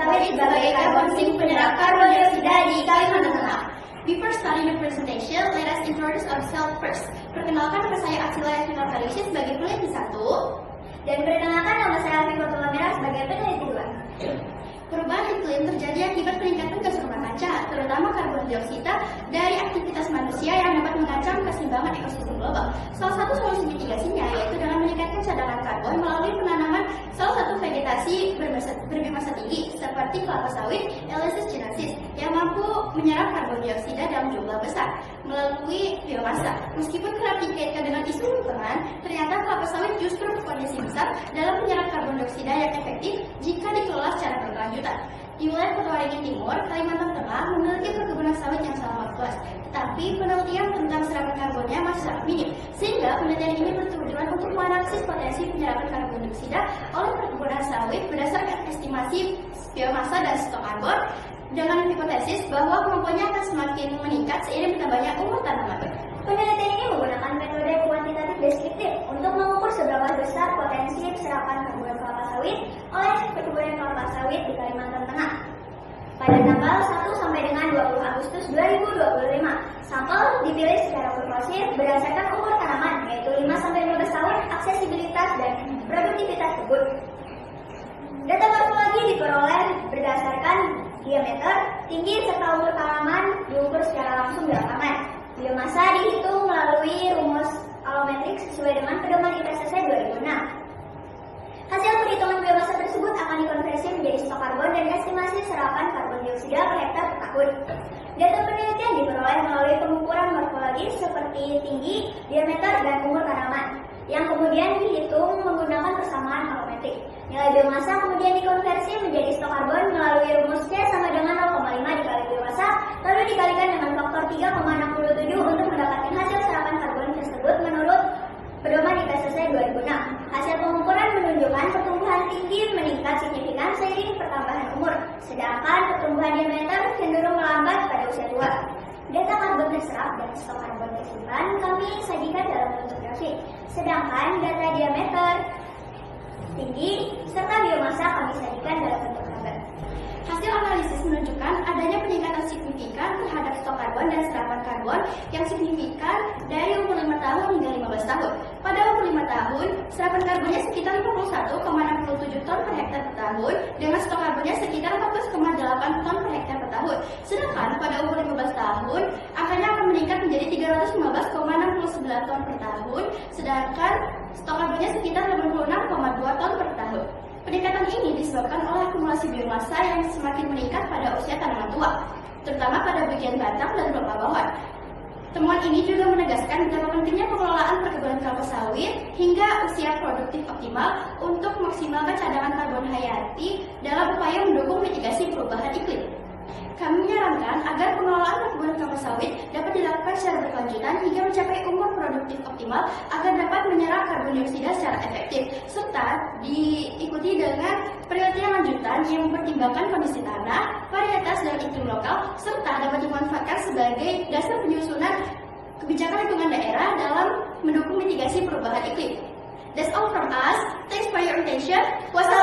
sawit sebagai karbon sink penyerap karbon dioksida di Kalimantan Tengah. Before starting the presentation, let us introduce ourselves first. Perkenalkan nama saya Aksila Yasmin Alfariusi sebagai peneliti 1. Dan perkenalkan nama saya Alfi Fatullah Merah sebagai peneliti 2. Perubahan iklim terjadi akibat peningkatan gas rumah kaca, terutama karbon dioksida dari aktivitas manusia yang dapat mengancam keseimbangan ekosistem global. Salah satu solusi mitigasinya yaitu dengan meningkatkan cadangan karbon melalui penanaman salah satu vegetasi berbiomasa tinggi seperti kelapa sawit Elaeis chinensis yang mampu menyerap karbon dioksida dalam jumlah besar melalui biomasa. Meskipun kerap dikaitkan dengan isu lingkungan, ternyata kelapa sawit justru berpotensi besar dalam menyerap karbon dioksida yang efektif jika dikelola secara berkelanjutan. Di wilayah Purwarenin Timur, Kalimantan Tengah memiliki perkebunan sawit yang sangat luas, tetapi penelitian tentang serapan karbonnya masih sangat minim, sehingga penelitian ini bertujuan untuk menganalisis potensi penyerapan karbon dioksida oleh perkebunan sawit berdasarkan estimasi biomasa dan stok karbon, dengan hipotesis bahwa kemampuannya akan semakin meningkat seiring bertambahnya umur tanaman. Penelitian ini menggunakan metode kuantitatif deskriptif untuk mengukur seberapa besar potensi serapan karbon kelapa sawit oleh perkebunan kelapa sawit di Kalimantan Tengah. Pada tanggal 1 sampai dengan 20 Agustus 2025, sampel dipilih secara proporsi berdasarkan umur tanaman, yaitu 5 sampai 15 tahun, aksesibilitas dan produktivitas kebun. Data morfologi diperoleh berdasarkan diameter, tinggi, serta umur tanaman diukur secara langsung di lapangan. Biomasa dihitung melalui rumus alometrik sesuai dengan pedoman IPCC 2006. Hasil perhitungan biomasa tersebut akan dikonversi menjadi stok karbon dan estimasi serapan karbon dioksida per hektar per tahun. Data penelitian diperoleh melalui pengukuran morfologi seperti tinggi, diameter, dan umur tanaman, yang kemudian dihitung menggunakan persamaan alometrik. Nilai biomasa kemudian dikonversi menjadi stok karbon melalui rumus C sama dengan 0,5 dikali biomasa, lalu dikalikan dengan faktor 3,67 untuk mendapatkan hasil serapan karbon tersebut menurut pedoman IPCC 2006. Hasil pengukuran menunjukkan pertumbuhan tinggi meningkat signifikan seiring pertambahan umur, sedangkan pertumbuhan diameter cenderung melambat pada usia tua. Data karbon terserap dan stok karbon tersimpan kami sajikan dalam bentuk grafik, sedangkan data diameter, tinggi, serta biomasa kami sajikan dalam bentuk tabel. Hasil analisis menunjukkan adanya peningkatan signifikan terhadap stok karbon dan serapan karbon yang signifikan dari umur 5 tahun hingga 15 tahun. Pada umur 5 tahun, serapan karbonnya sekitar 51,67 ton per hektar per tahun, dengan stok karbonnya sekitar 14,8 ton per hektar per tahun. Sedangkan pada umur 15 tahun, angkanya akan meningkat menjadi 315,69 ton per tahun, sedangkan stok karbonnya sekitar 86,2 ton per tahun. Peningkatan ini disebabkan oleh akumulasi biomasa yang semakin meningkat pada usia tanaman tua, terutama pada bagian batang dan kelopak bawah. Temuan ini juga menegaskan betapa pentingnya pengelolaan perkebunan kelapa sawit hingga usia produktif optimal untuk maksimalkan cadangan karbon hayati dalam upaya mendukung mitigasi perubahan iklim. Kami menyarankan agar pengelolaan perkebunan kelapa sawit dapat dilakukan secara berkelanjutan hingga mencapai umur produktif optimal agar dapat menyerap karbon dioksida secara efektif, serta diikuti dengan penelitian lanjutan yang mempertimbangkan kondisi tanah, varietas dan iklim lokal, serta dapat dimanfaatkan sebagai dasar penyusunan kebijakan lingkungan daerah dalam mendukung mitigasi perubahan iklim. That's all from us. Thanks for your attention. Wassalamualaikum.